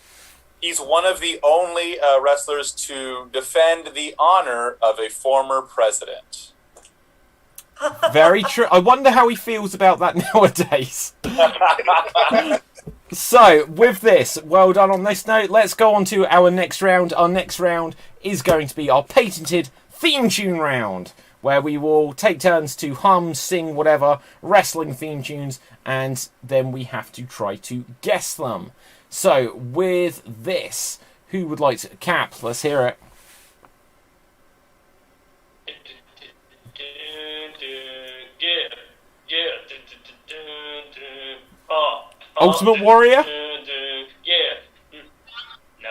He's one of the only wrestlers to defend the honor of a former president. Very true. I wonder how he feels about that nowadays. So, with this, well done on this note. Let's go on to our next round. Our next round is going to be our patented theme tune round, where we will take turns to hum, sing, whatever, wrestling theme tunes, and then we have to try to guess them. So, with this, who would like to... Cap, let's hear it. Ultimate Warrior? Yeah. No.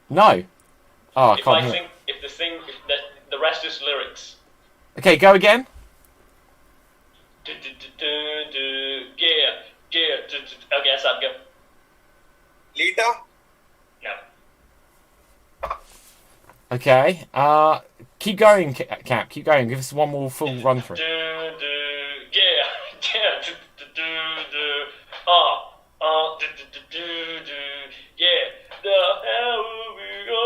No. Oh, I can't hear. If the rest is lyrics. Okay, go again. Yeah. Okay, so I'll go. Lita? No. Okay. Keep going, Cap. Keep going. Give us one more full run through. Yeah. The hell we go.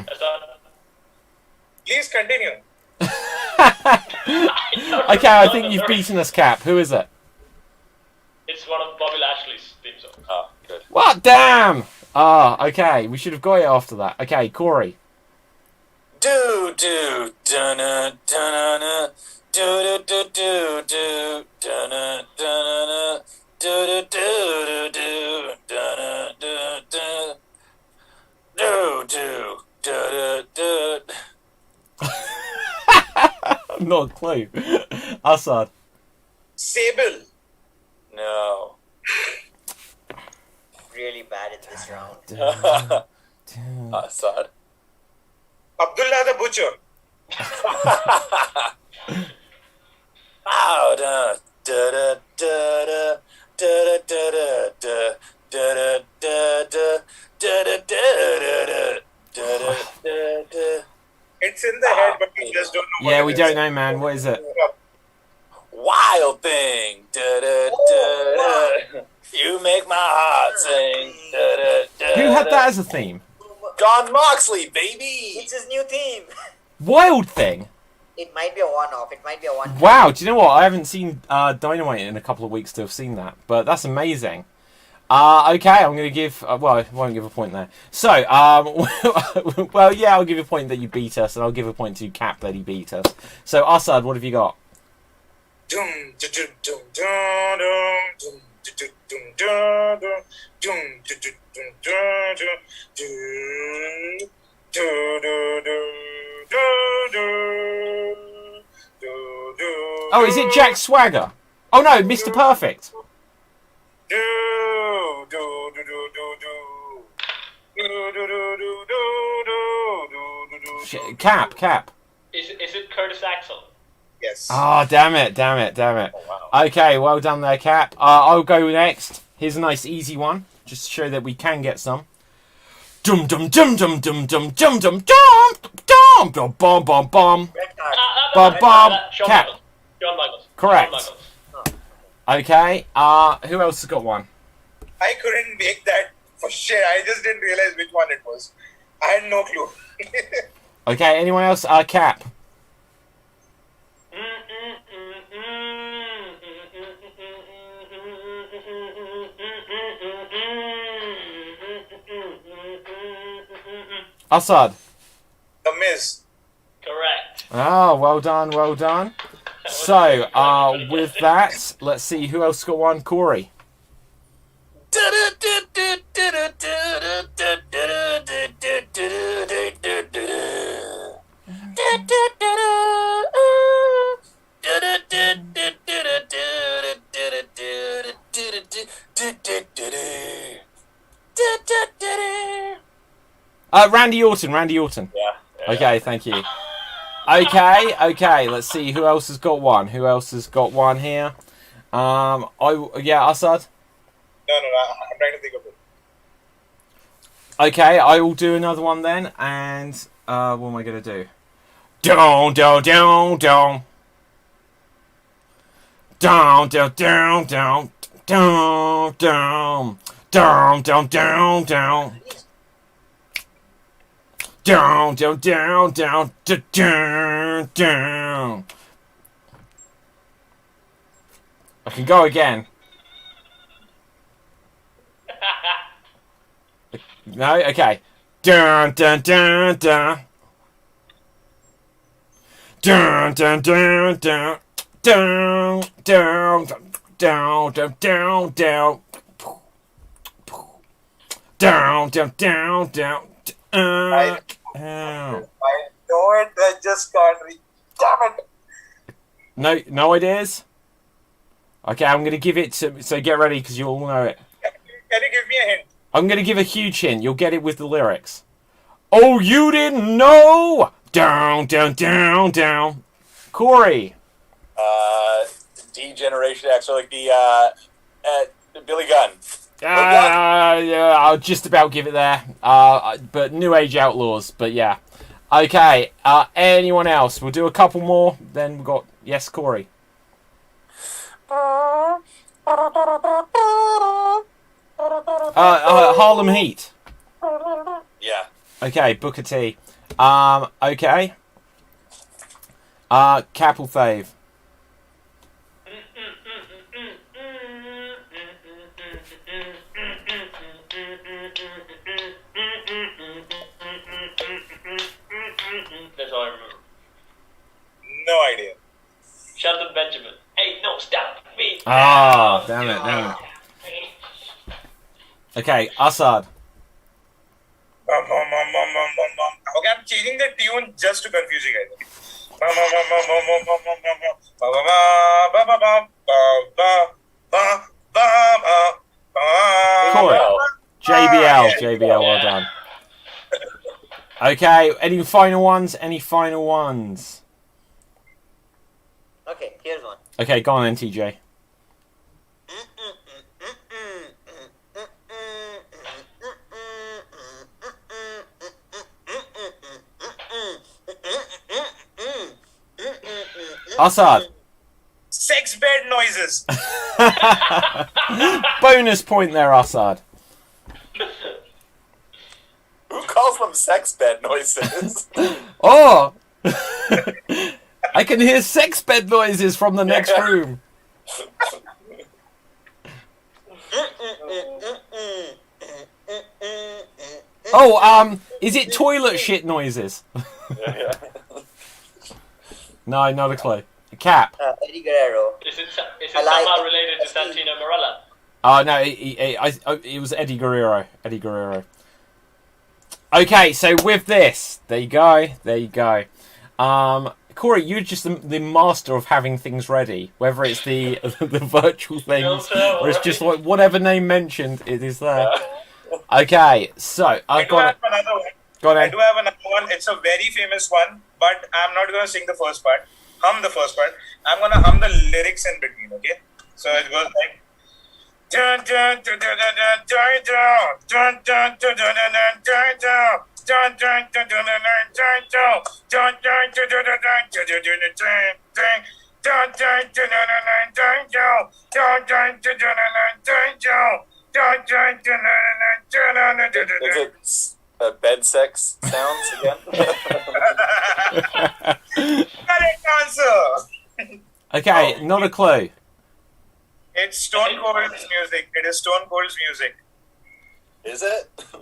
That's that. Please continue. Okay, I think you've beaten us, Cap. Who is it? It's one of Bobby Lashley's theme songs. Oh, good. What? Damn! Okay. We should have got it after that. Okay, Corey. Do do dun dun do do do do do dun dun do do do do dun dun do do do do. Not a clue. Assad. Sable. No. Really bad in this round. Assad. Abdullah the Butcher. Oh, da da da da da da da da da da da da da. It's in the head, but we just don't know. Yeah, what we it don't is. know, man. What is it? Wild thing. Da da da da. You make my heart sing. Da da da. Who had that as a theme? John Moxley, baby. It's his new theme. Wild Thing. It might be a one-off. It might be a one. Wow, do you know what? I haven't seen Dynamite in a couple of weeks to have seen that, but that's amazing. Okay, I'm going to give... well, I won't give a point there. So, well, yeah, I'll give a point that you beat us, and I'll give a point to Cap that he beat us. So, Assad, what have you got? Oh, is it Jack Swagger? Oh, no, Mr. Perfect. Cap. Is it Curtis Axel? Yes. Oh, damn it. Oh, wow. Okay, well done there, Cap. I'll go next. Here's a nice easy one, just to show that we can get some. Dum dum dum dum dum dum dum dum dum dum bum bum bum. Bob, Cap. John Michaels. Correct. John Michaels. Okay. Who else has got one? I couldn't make that For shit, I just didn't realize which one it was. I had no clue. Okay, anyone else? Cap. Assad. The Miz. Correct. Oh, well done, well done. So, with that, let's see who else got one. Corey. Randy Orton. Yeah. Okay, thank you. Okay, let's see who else has got one. Who else has got one here? Assad. No, I'm trying to think of it. Okay, I will do another one then, and what am I gonna do? Down. Down. I can go again. No? Okay. Dun. Dun. I know it, I just can't read. Damn it! No ideas? Okay, I'm going to give it to... So get ready, because you all know it. Can you give me a hint? I'm going to give a huge hint. You'll get it with the lyrics. Oh, you didn't know? Down. Corey. D-Generation X, or like the Billy Gunn. Yeah, I'll just about give it there. But New Age Outlaws, but yeah. Okay, anyone else? We'll do a couple more, then we've got... Yes, Corey. Harlem Heat. Yeah. Okay, Booker T. Okay. Capel Fave. That's all I remember. No idea. Sheldon Benjamin. Hey, no, stop me. Ah, damn it. Okay, Assad. Okay, I'm changing the tune just to confuse you guys. Corey. JBL, well done. Okay, any final ones? Okay, here's one. Okay, go on then, TJ. Assad. Sex bed noises. Bonus point there, Assad. Who calls them sex bed noises? Oh! I can hear sex bed noises from the next room. Oh, is it toilet shit noises? Yeah. No, not a clue. Cap. Eddie Guerrero. Is it somehow related to Santino Marella? Oh, no, it was Eddie Guerrero. Okay, so with this, there you go. Corey, you're just the master of having things ready, whether it's the virtual things or it's just like whatever name mentioned, it is there. Okay, so I've got another one. Go on. I do have another one. It's a very famous one, but I'm not going to sing the first part. Hum the first part. I'm going to hum the lyrics in between, okay? So it goes like... Is it bed sex sounds again? Correct answer. Okay, not a clue. It's Stone Cold's music. It is Stone Cold's music. Is it? The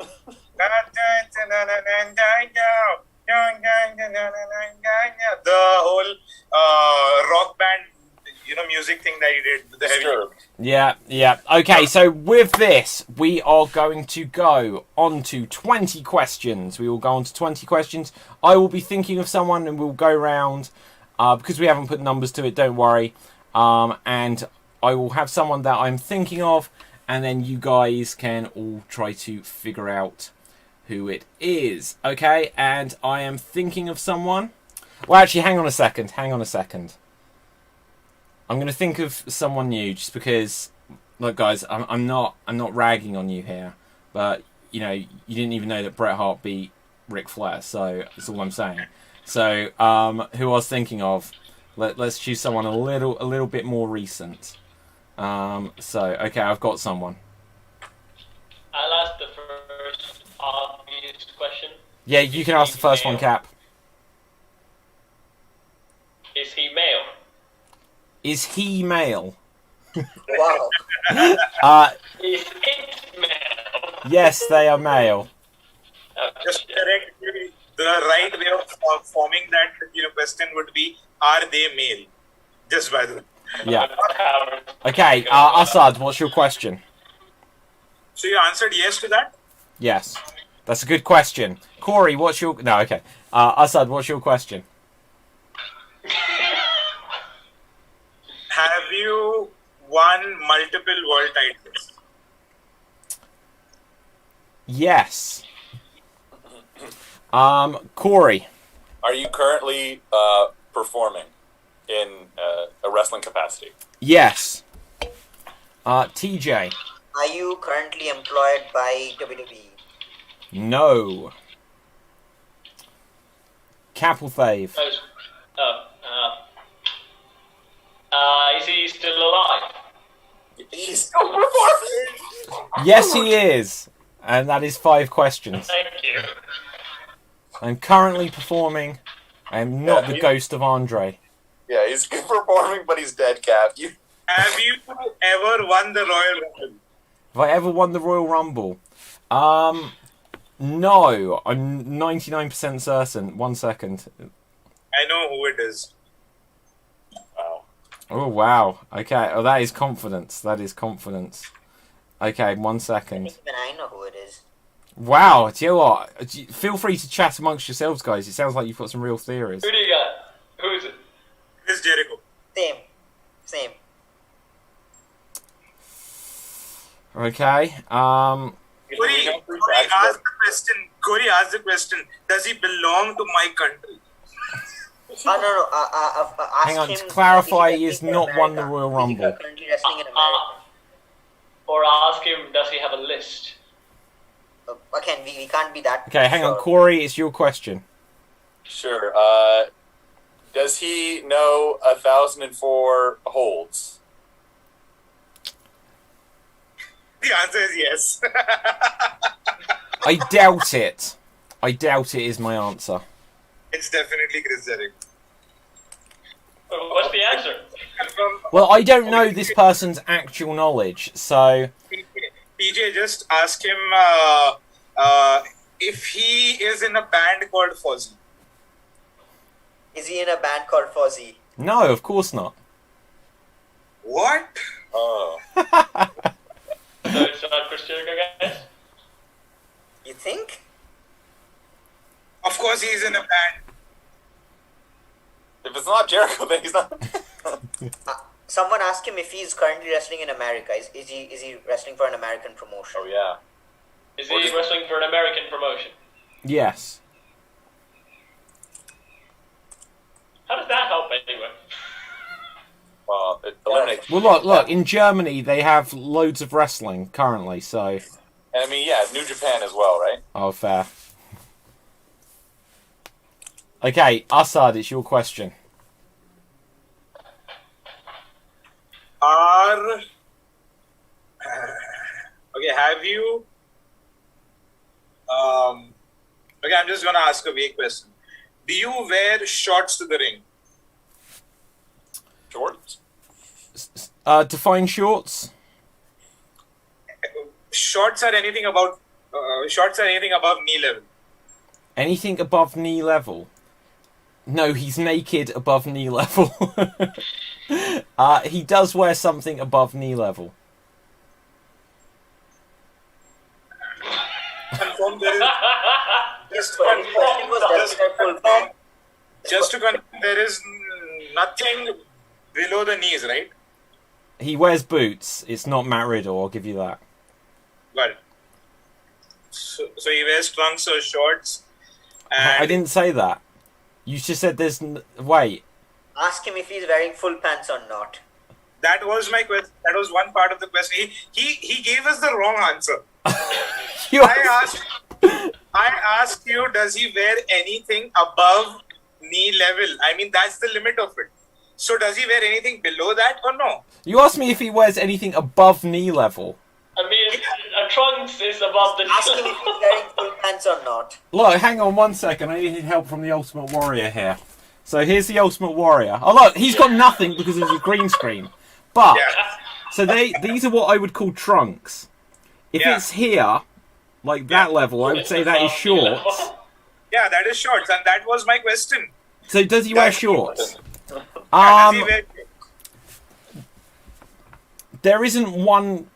whole rock band, music thing that he did. The heavy. Sure. Yeah. Okay, so with this, we are going to go on to 20 questions. We will go on to 20 questions. I will be thinking of someone and we'll go round, because we haven't put numbers to it, don't worry. And I will have someone that I'm thinking of, and then you guys can all try to figure out who it is. Okay, and I am thinking of someone. Well, actually, hang on a second. I'm going to think of someone new, just because, look, guys, I'm not ragging on you here, but you didn't even know that Bret Hart beat Ric Flair, so that's all I'm saying. So, who I was thinking of, let's choose someone a little bit more recent. Okay, I've got someone. I'll ask the first obvious question. Yeah, you can ask the first one, Cap. Is he male? Is he male? Wow. Is it male? Yes, they are male. Just correct. The right way of forming that question would be: are they male? Just by the way. Yeah. Okay, Assad, what's your question? So you answered yes to that? Yes. That's a good question. Corey, what's your... No, okay. Assad, what's your question? Have you won multiple world titles? Yes. Corey. Are you currently performing in a wrestling capacity? Yes. TJ. Are you currently employed by WWE? No. Capelthave. Is he still alive? He's still performing! Yes, he is. And that is 5 questions. Thank you. I'm currently performing. I am not the ghost of Andre. Yeah, he's performing, but he's dead, Cap. Have you ever won the Royal Rumble? Have I ever won the Royal Rumble? No. I'm 99% certain. 1 second. I know who it is. Wow. Oh, wow. Okay. Oh, that is confidence. Okay, 1 second. Even I know who it is. Wow. Do you know what? Feel free to chat amongst yourselves, guys. It sounds like you've got some real theories. Who do you got? Who is it? Chris Jericho. Same. Okay. Corey asked the question, does he belong to my country? No. Hang on, to clarify, he has not won the Royal Rumble. Is he currently wrestling in America? Or ask him, does he have a list? Again, we can't be that. Okay, hang on, Corey, it's your question. Sure. Does he know 1004 holds? The answer is yes. I doubt it. I doubt it is my answer. It's definitely Chris Jericho. What's the answer? Well, I don't know this person's actual knowledge, so... PJ, just ask him if he is in a band called Fozzy. Is he in a band called Fozzy? No, of course not. What? Oh. So it's not Chris Jericho, guys? You think? Of course he's in a band. If it's not Jericho, then he's not. Someone asked him if he's currently wrestling in America. Is he wrestling for an American promotion? Oh, yeah. Is he wrestling for an American promotion? Yes. How does that help anyway? Well, it eliminates. Well, look, in Germany, they have loads of wrestling currently, so... And I mean, yeah, New Japan as well, right? Oh, fair. Okay, Assad, it's your question. Okay, have you Okay, I'm just gonna ask a vague question. Do you wear shorts to the ring? Shorts? Define shorts. Shorts are anything above knee level. Anything above knee level? No, he's naked above knee level. He does wear something above knee level. Confirm there is just to confirm there is nothing below the knees, right? He wears boots. It's not Matt Riddle, I'll give you that. Got it. So he wears trunks or shorts. And I didn't say that. You just said there's... Wait. Ask him if he's wearing full pants or not. That was my question. That was one part of the question. He gave us the wrong answer. I asked you, does he wear anything above knee level? I mean, that's the limit of it. So does he wear anything below that or no? You asked me if he wears anything above knee level. I mean, a trunks is above the. Ask him if he's wearing full pants or not. Look, hang on 1 second. I need help from the Ultimate Warrior here. So here's the Ultimate Warrior. Oh look, he's got nothing because of the green screen. But so these are what I would call trunks. If it's here, like that level, I would say that is shorts. Yeah, that is shorts, and that was my question. So does he wear shorts? Does he wear... There isn't one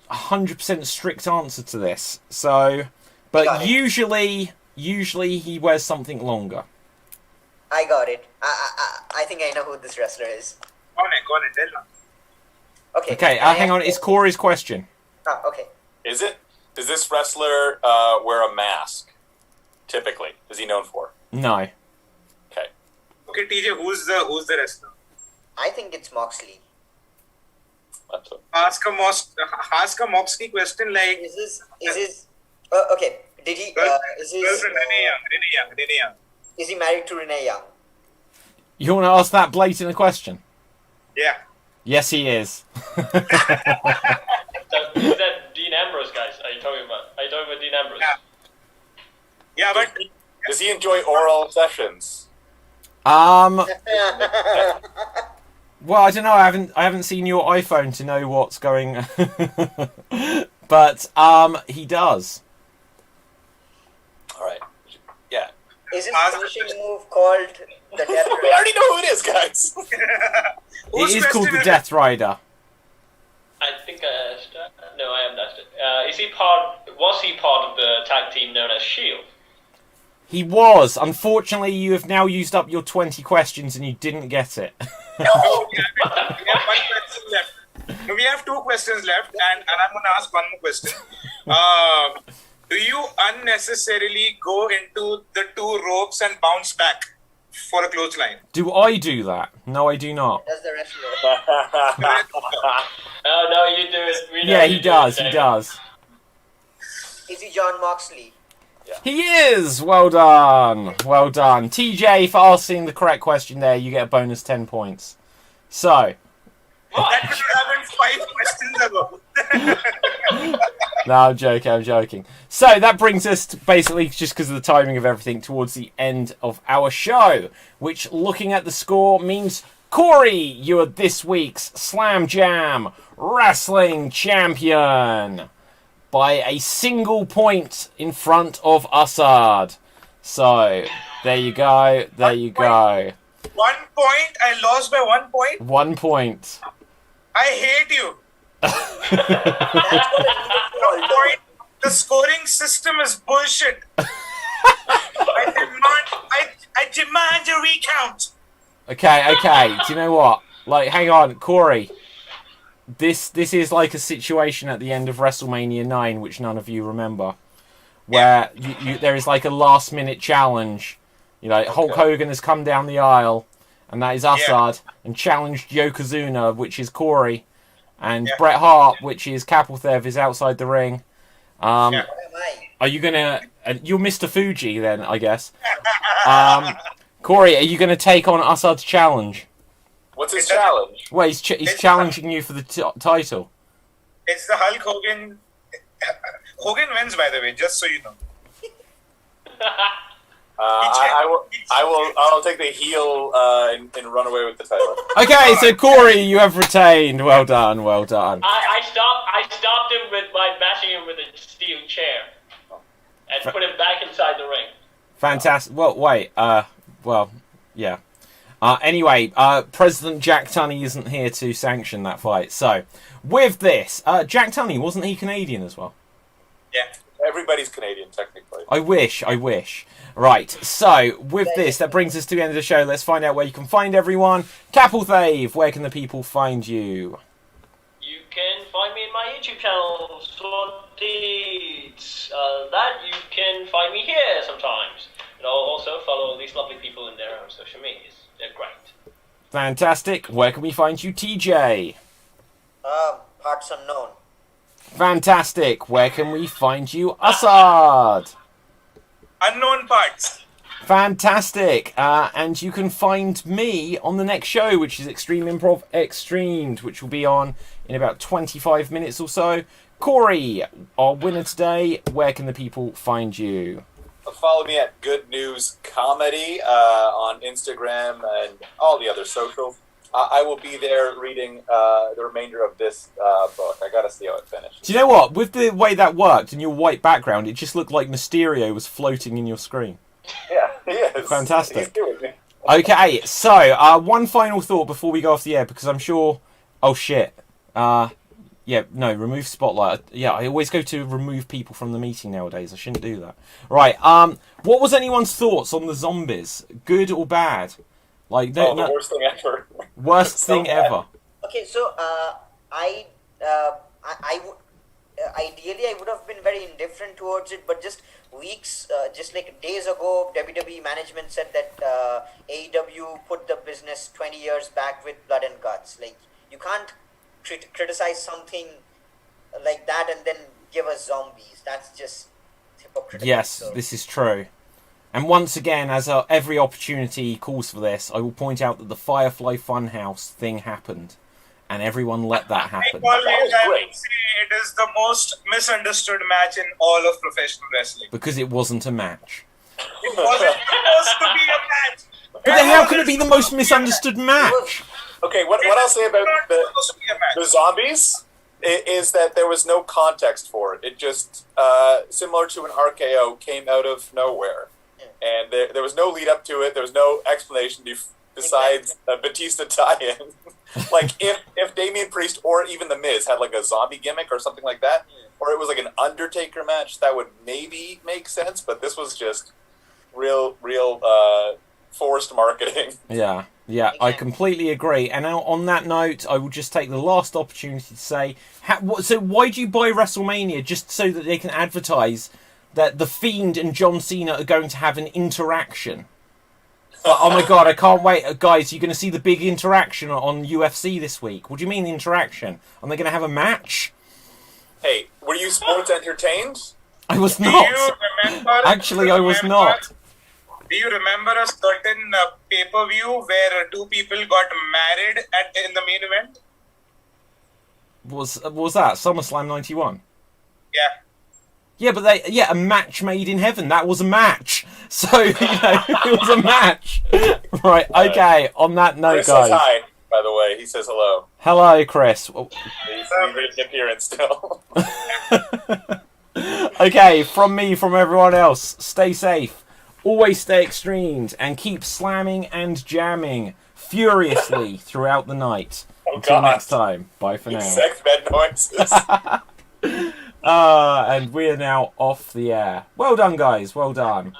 100% strict answer to this. So, but usually he wears something longer. I got it. I think I know who this wrestler is. Go on, tell me. Okay. Okay, hang on. It's Corey's question. Okay. Is it? Does this wrestler wear a mask? Typically, is he known for? No. Okay. Okay, TJ, who's the wrestler? I think it's Moxley. Ask a Moxley question like... Is his... okay. Did he... is his... Renee Young. Is he married to Renee Young? You want to ask that blatant a question? Yeah. Yes, he is. Is that Dean Ambrose, guys? Are you talking about Dean Ambrose? Yeah, but... Does he enjoy oral sessions? Well, I don't know. I haven't seen your iPhone to know what's going. But he does. All right. Yeah. Is his finishing move called the Death Rider? We already know who it is, guys. It is called the Death Rider. I think I asked that. No, I haven't asked it. Was he part of the tag team known as Shield? He was. Unfortunately, you have now used up your 20 questions and you didn't get it. No, we have 1 question left. No, we have 2 questions left, and I'm going to ask one more question. Do you unnecessarily go into the 2 ropes and bounce back for a clothesline? Do I do that? No, I do not. Does the wrestler? Oh, no, you do it. We know Yeah, you he does. it, He does. Is he John Moxley? He is! Well done. Well done. TJ, for asking the correct question there, you get a bonus 10 points. So. That could have happened 5 questions ago. No, I'm joking. So that brings us to basically, just because of the timing of everything, towards the end of our show, which, looking at the score, means Corey, you are this week's Slam Jam Wrestling Champion by a single point in front of Assad. So, there you go. 1 point? I lost by 1 point? 1 point. I hate you. 1 point. The scoring system is bullshit. I demand a recount. Okay. Do you know what? Like, hang on, Corey. This is like a situation at the end of WrestleMania 9, which none of you remember, where there is like a last-minute challenge. You know, Hulk Hogan has come down the aisle, and that is Assad, and challenged Yokozuna, which is Corey, and Bret Hart, which is Kapilthev, is outside the ring. Are you gonna... you're Mr. Fuji then, I guess. Corey, are you gonna take on Assad's challenge? What's his challenge? Well, he's challenging you for the title. It's the Hulk Hogan. Hogan wins, by the way, just so you know. I'll take the heel and run away with the title. Okay, so Corey, you have retained. Well done, well done. I stopped him by bashing him with a steel chair and put him back inside the ring. Fantastic. Well, wait. Well, yeah. Anyway, President Jack Tunney isn't here to sanction that fight. So, with this, Jack Tunney, wasn't he Canadian as well? Yeah, everybody's Canadian, technically. I wish. Right, so, with this, that brings us to the end of the show. Let's find out where you can find everyone. Capelthave, where can the people find you? You can find me in my YouTube channel, Sorties. That you can find me here sometimes. And I'll also follow all these lovely people in their own social medias. They're great. Fantastic. Where can we find you, TJ? Parts unknown. Fantastic. Where can we find you, Assad? Unknown parts. Fantastic. And you can find me on the next show, which is Extreme Improv XStreamed, which will be on in about 25 minutes or so. Corey, our winner today, where can the people find you? Follow me at Good News Comedy on Instagram and all the other socials. I will be there reading the remainder of this book. I gotta see how it finishes. Do you know what? With the way that worked and your white background, it just looked like Mysterio was floating in your screen. Yeah, he is. Fantastic. He's doing it. Okay, so one final thought before we go off the air, because I'm sure... Oh, shit. Yeah, no, remove spotlight. Yeah, I always go to remove people from the meeting nowadays. I shouldn't do that. Right, what was anyone's thoughts on the zombies? Good or bad? Like, the worst thing ever. Worst thing ever. Okay, so I ideally I would have been very indifferent towards it, but just like days ago, WWE management said that AEW put the business 20 years back with blood and guts. Like, you can't criticize something like that and then give us zombies. That's just hypocritical. Yes, so. This is true. And once again, as every opportunity calls for this, I will point out that the Firefly Funhouse thing happened. And everyone let that happen. I would say it is the most misunderstood match in all of professional wrestling. Because it wasn't a match. It wasn't supposed to be a match. But then how can it be the most misunderstood match? Okay, what I'll say about the zombies is that there was no context for it. It just, similar to an RKO, came out of nowhere. And there was no lead up to it. There was no explanation besides a Batista tie-in. Like, if Damian Priest or even The Miz had like a zombie gimmick or something like that, or it was like an Undertaker match, that would maybe make sense. But this was just real forced marketing. Yeah, I completely agree. And now, on that note, I will just take the last opportunity to say, so why do you buy WrestleMania? Just so that they can advertise that The Fiend and John Cena are going to have an interaction? Oh my god, I can't wait. Guys, you're going to see the big interaction on UFC this week. What do you mean interaction? Are they going to have a match? Hey, were you sports entertained? I was not. Actually, I was not. Do you remember a certain pay-per-view where two people got married in the main event? Was that SummerSlam 91? Yeah. Yeah, but a match made in heaven. That was a match. So, it was a match. Right, okay, on that note, Chris guys. says hi, by the way. He says hello. Hello, Chris. He's made an appearance still. Okay, from me, from everyone else, stay safe. Always stay extremed and keep slamming and jamming furiously throughout the night. Until next time. Bye for now. Sex bed noises. And we are now off the air. Well done, guys. Well done.